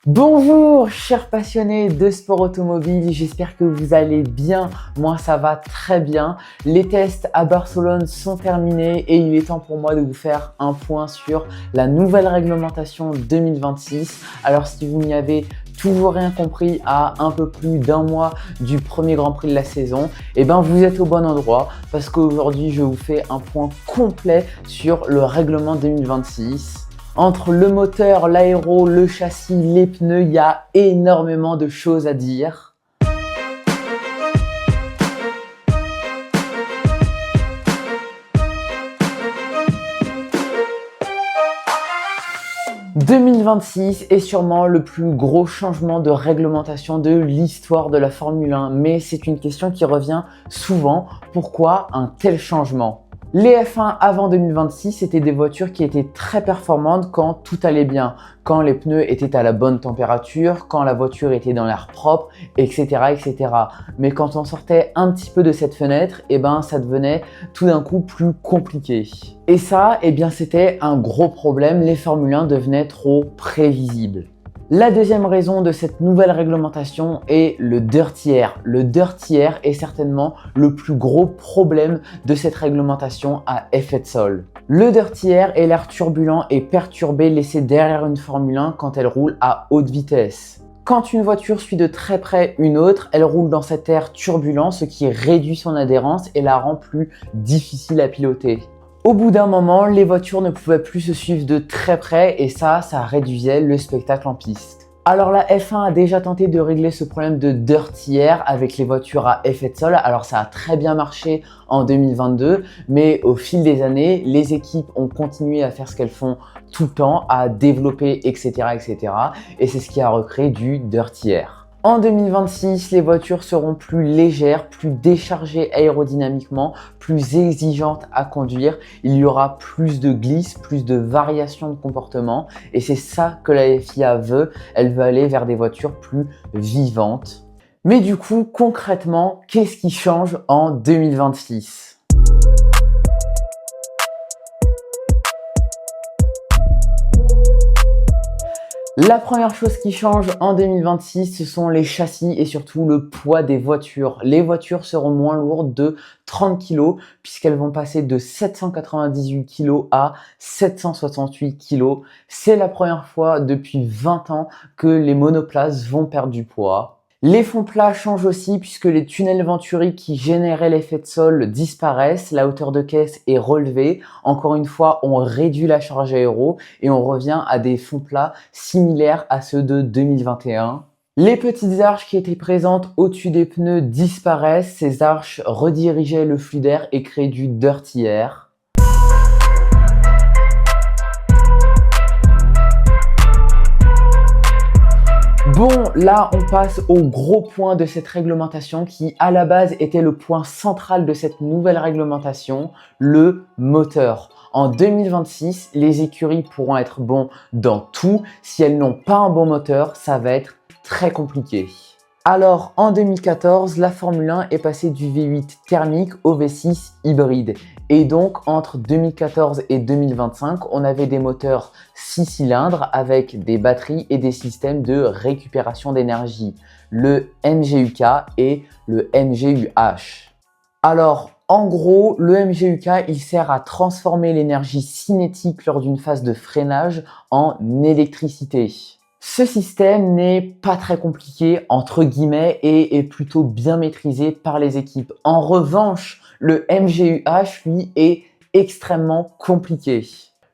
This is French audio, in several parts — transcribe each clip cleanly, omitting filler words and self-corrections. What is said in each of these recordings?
Bonjour chers passionnés de sport automobile, j'espère que vous allez bien, moi ça va très bien. Les tests à Barcelone sont terminés et il est temps pour moi de vous faire un point sur la nouvelle réglementation 2026. Alors si vous n'y avez toujours rien compris à un peu plus d'un mois du premier Grand Prix de la saison, vous êtes au bon endroit parce qu'aujourd'hui je vous fais un point complet sur le règlement 2026. Entre le moteur, l'aéro, le châssis, les pneus, il y a énormément de choses à dire. « 2026 est sûrement le plus gros changement de réglementation de l'histoire de la Formule 1, mais c'est une question qui revient souvent. Pourquoi un tel changement ? Les F1 avant 2026 étaient des voitures qui étaient très performantes quand tout allait bien, quand les pneus étaient à la bonne température, quand la voiture était dans l'air propre, etc., etc. Mais quand on sortait un petit peu de cette fenêtre, ça devenait tout d'un coup plus compliqué. Et ça, c'était un gros problème, les Formule 1 devenaient trop prévisibles. La deuxième raison de cette nouvelle réglementation est le dirty air. Le dirty air est certainement le plus gros problème de cette réglementation à effet de sol. Le dirty air est l'air turbulent et perturbé laissé derrière une Formule 1 quand elle roule à haute vitesse. Quand une voiture suit de très près une autre, elle roule dans cet air turbulent, ce qui réduit son adhérence et la rend plus difficile à piloter. Au bout d'un moment, les voitures ne pouvaient plus se suivre de très près et ça réduisait le spectacle en piste. Alors la F1 a déjà tenté de régler ce problème de dirty air avec les voitures à effet de sol. Alors ça a très bien marché en 2022, mais au fil des années, les équipes ont continué à faire ce qu'elles font tout le temps, à développer, etc., etc. Et c'est ce qui a recréé du dirty air. En 2026, les voitures seront plus légères, plus déchargées aérodynamiquement, plus exigeantes à conduire. Il y aura plus de glisse, plus de variations de comportement et c'est ça que la FIA veut. Elle veut aller vers des voitures plus vivantes. Mais du coup, concrètement, qu'est-ce qui change en 2026 ? La première chose qui change en 2026, ce sont les châssis et surtout le poids des voitures. Les voitures seront moins lourdes de 30 kg puisqu'elles vont passer de 798 kg à 768 kg. C'est la première fois depuis 20 ans que les monoplaces vont perdre du poids. Les fonds plats changent aussi puisque les tunnels Venturi qui généraient l'effet de sol disparaissent, la hauteur de caisse est relevée. Encore une fois, on réduit la charge aéro et on revient à des fonds plats similaires à ceux de 2021. Les petites arches qui étaient présentes au-dessus des pneus disparaissent. Ces arches redirigeaient le flux d'air et créaient du dirty air. Bon, là, on passe au gros point de cette réglementation qui, à la base, était le point central de cette nouvelle réglementation, le moteur. En 2026, les écuries pourront être bons dans tout. Si elles n'ont pas un bon moteur, ça va être très compliqué. Alors, en 2014, la Formule 1 est passée du V8 thermique au V6 hybride. Et donc, entre 2014 et 2025, on avait des moteurs 6 cylindres avec des batteries et des systèmes de récupération d'énergie, le MGUK et le MGUH. Alors, en gros, le MGUK, il sert à transformer l'énergie cinétique lors d'une phase de freinage en électricité. Ce système n'est pas très compliqué, entre guillemets, et est plutôt bien maîtrisé par les équipes. En revanche, le MGUH, lui, est extrêmement compliqué.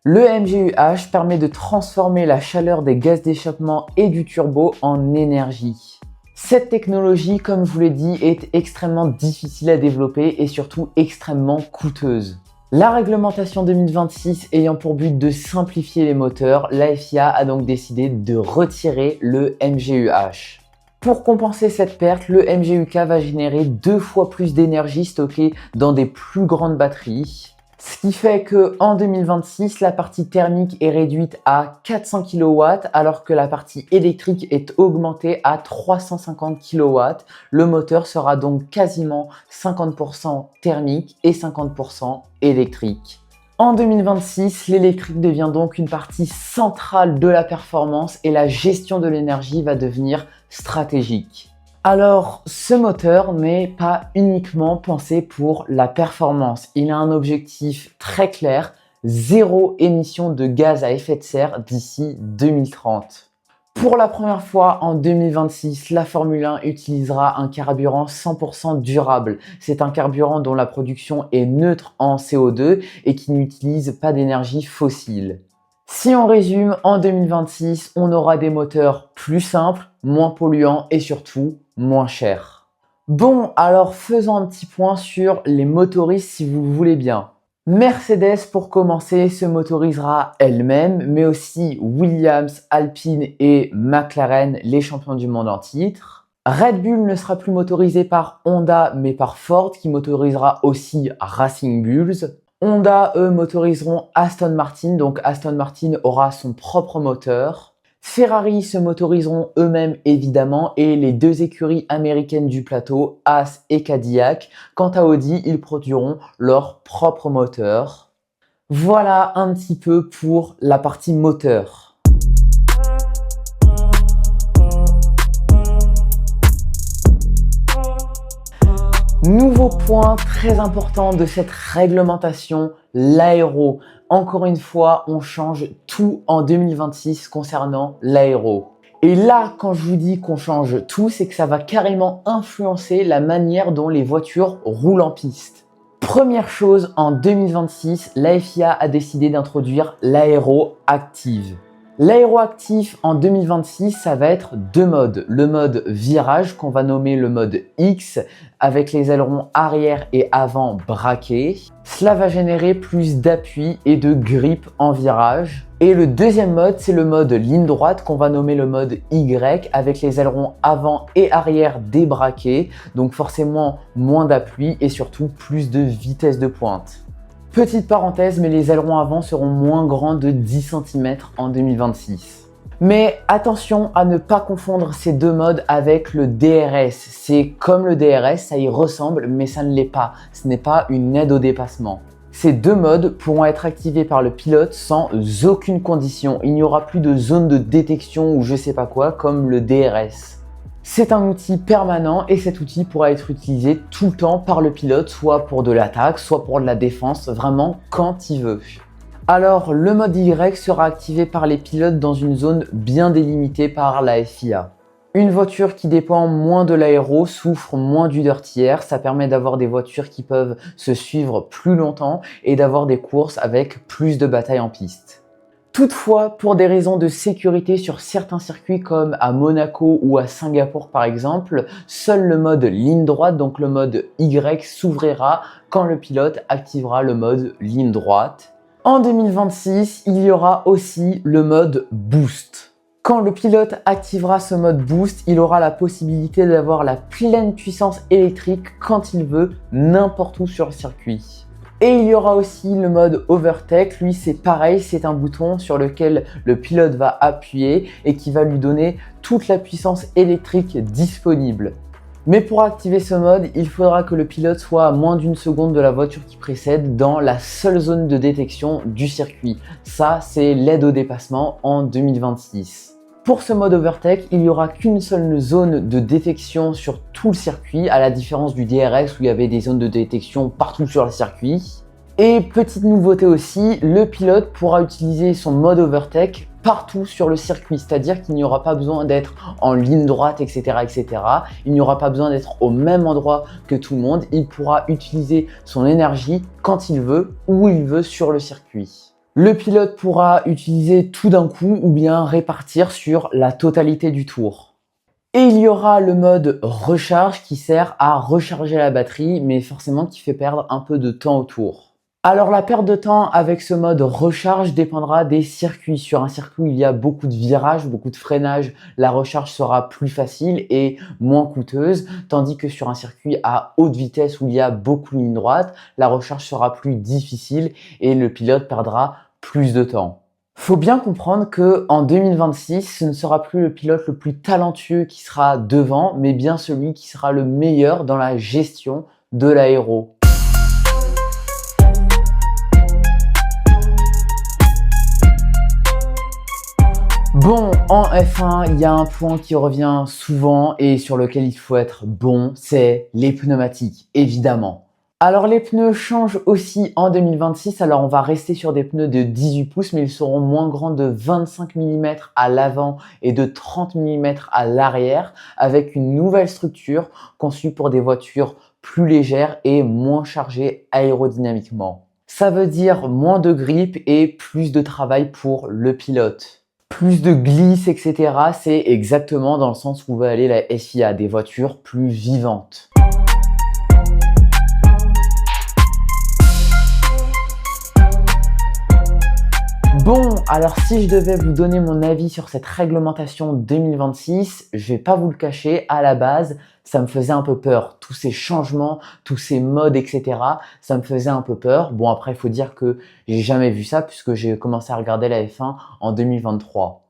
Le MGUH permet de transformer la chaleur des gaz d'échappement et du turbo en énergie. Cette technologie, comme je vous l'ai dit, est extrêmement difficile à développer et surtout extrêmement coûteuse. La réglementation 2026 ayant pour but de simplifier les moteurs, la FIA a donc décidé de retirer le MGUH. Pour compenser cette perte, le MGUK va générer 2 fois plus d'énergie stockée dans des plus grandes batteries. Ce qui fait qu'en 2026, la partie thermique est réduite à 400 kW alors que la partie électrique est augmentée à 350 kW. Le moteur sera donc quasiment 50% thermique et 50% électrique. En 2026, l'électrique devient donc une partie centrale de la performance et la gestion de l'énergie va devenir stratégique. Alors, ce moteur n'est pas uniquement pensé pour la performance. Il a un objectif très clair, zéro émission de gaz à effet de serre d'ici 2030. Pour la première fois en 2026, la Formule 1 utilisera un carburant 100% durable. C'est un carburant dont la production est neutre en CO2 et qui n'utilise pas d'énergie fossile. Si on résume, en 2026, on aura des moteurs plus simples, moins polluants et surtout moins chers. Bon, alors faisons un petit point sur les motoristes si vous le voulez bien. Mercedes, pour commencer, se motorisera elle-même, mais aussi Williams, Alpine et McLaren, les champions du monde en titre. Red Bull ne sera plus motorisé par Honda, mais par Ford, qui motorisera aussi Racing Bulls. Honda, eux, motoriseront Aston Martin, donc Aston Martin aura son propre moteur. Ferrari se motoriseront eux-mêmes évidemment et les deux écuries américaines du plateau, Haas et Cadillac. Quant à Audi, ils produiront leur propre moteur. Voilà un petit peu pour la partie moteur. Nouveau point très important de cette réglementation, l'aéro. Encore une fois, on change tout en 2026 concernant l'aéro. Et là, quand je vous dis qu'on change tout, c'est que ça va carrément influencer la manière dont les voitures roulent en piste. Première chose, en 2026, la FIA a décidé d'introduire l'aéro active. L'aéroactif en 2026, ça va être deux modes. Le mode virage qu'on va nommer le mode X avec les ailerons arrière et avant braqués. Cela va générer plus d'appui et de grip en virage. Et le deuxième mode, c'est le mode ligne droite qu'on va nommer le mode Y avec les ailerons avant et arrière débraqués. Donc forcément moins d'appui et surtout plus de vitesse de pointe. Petite parenthèse, mais les ailerons avant seront moins grands de 10 cm en 2026. Mais attention à ne pas confondre ces deux modes avec le DRS. C'est comme le DRS, ça y ressemble, mais ça ne l'est pas. Ce n'est pas une aide au dépassement. Ces deux modes pourront être activés par le pilote sans aucune condition. Il n'y aura plus de zone de détection ou je sais pas quoi comme le DRS. C'est un outil permanent et cet outil pourra être utilisé tout le temps par le pilote, soit pour de l'attaque, soit pour de la défense, vraiment quand il veut. Alors, le mode Y sera activé par les pilotes dans une zone bien délimitée par la FIA. Une voiture qui dépend moins de l'aéro souffre moins du dirty air, ça permet d'avoir des voitures qui peuvent se suivre plus longtemps et d'avoir des courses avec plus de batailles en piste. Toutefois, pour des raisons de sécurité sur certains circuits comme à Monaco ou à Singapour par exemple, seul le mode ligne droite, donc le mode Y, s'ouvrira quand le pilote activera le mode ligne droite. En 2026, il y aura aussi le mode boost. Quand le pilote activera ce mode boost, il aura la possibilité d'avoir la pleine puissance électrique quand il veut, n'importe où sur le circuit. Et il y aura aussi le mode Overtake, lui c'est pareil, c'est un bouton sur lequel le pilote va appuyer et qui va lui donner toute la puissance électrique disponible. Mais pour activer ce mode, il faudra que le pilote soit à moins d'une seconde de la voiture qui précède dans la seule zone de détection du circuit. Ça, c'est l'aide au dépassement en 2026. Pour ce mode Overtake, il n'y aura qu'une seule zone de détection sur tout le circuit, à la différence du DRS où il y avait des zones de détection partout sur le circuit. Et petite nouveauté aussi, le pilote pourra utiliser son mode Overtake partout sur le circuit, c'est-à-dire qu'il n'y aura pas besoin d'être en ligne droite, etc., etc. Il n'y aura pas besoin d'être au même endroit que tout le monde. Il pourra utiliser son énergie quand il veut, où il veut sur le circuit. Le pilote pourra utiliser tout d'un coup ou bien répartir sur la totalité du tour. Et il y aura le mode recharge qui sert à recharger la batterie, mais forcément qui fait perdre un peu de temps au tour. Alors la perte de temps avec ce mode recharge dépendra des circuits. Sur un circuit où il y a beaucoup de virages, beaucoup de freinage, la recharge sera plus facile et moins coûteuse, tandis que sur un circuit à haute vitesse où il y a beaucoup de lignes droites, la recharge sera plus difficile et le pilote perdra plus de temps. Faut bien comprendre que en 2026, ce ne sera plus le pilote le plus talentueux qui sera devant, mais bien celui qui sera le meilleur dans la gestion de l'aéro. Bon, en F1, il y a un point qui revient souvent et sur lequel il faut être bon, c'est les pneumatiques, évidemment. Alors les pneus changent aussi en 2026, alors on va rester sur des pneus de 18 pouces, mais ils seront moins grands de 25 mm à l'avant et de 30 mm à l'arrière, avec une nouvelle structure conçue pour des voitures plus légères et moins chargées aérodynamiquement. Ça veut dire moins de grippe et plus de travail pour le pilote. Plus de glisse, etc. C'est exactement dans le sens où va aller la FIA, des voitures plus vivantes. Bon, alors si je devais vous donner mon avis sur cette réglementation 2026, je vais pas vous le cacher, à la base, ça me faisait un peu peur. Tous ces changements, tous ces modes, etc., ça me faisait un peu peur. Bon, après, il faut dire que j'ai jamais vu ça puisque j'ai commencé à regarder la F1 en 2023.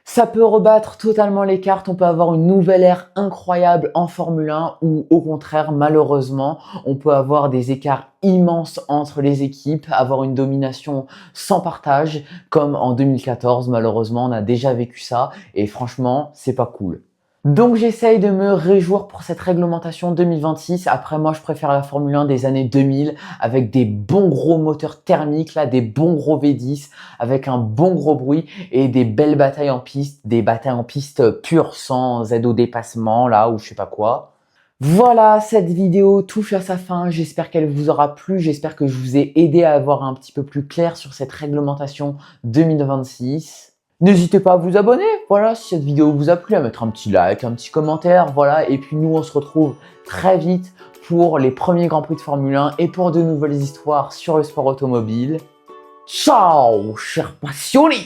Ça peut rebattre totalement les cartes, on peut avoir une nouvelle ère incroyable en Formule 1 ou au contraire, malheureusement, on peut avoir des écarts immenses entre les équipes, avoir une domination sans partage, comme en 2014, malheureusement, on a déjà vécu ça et franchement, c'est pas cool. Donc j'essaye de me réjouir pour cette réglementation 2026. Après moi, je préfère la Formule 1 des années 2000 avec des bons gros moteurs thermiques, là, des bons gros V10 avec un bon gros bruit et des belles batailles en piste, des batailles en piste pures sans aide au dépassement, là, ou je sais pas quoi. Voilà, cette vidéo touche à sa fin. J'espère qu'elle vous aura plu. J'espère que je vous ai aidé à avoir un petit peu plus clair sur cette réglementation 2026. N'hésitez pas à vous abonner, voilà, si cette vidéo vous a plu, à mettre un petit like, un petit commentaire, voilà. Et puis nous, on se retrouve très vite pour les premiers Grands Prix de Formule 1 et pour de nouvelles histoires sur le sport automobile. Ciao, chers passionnés!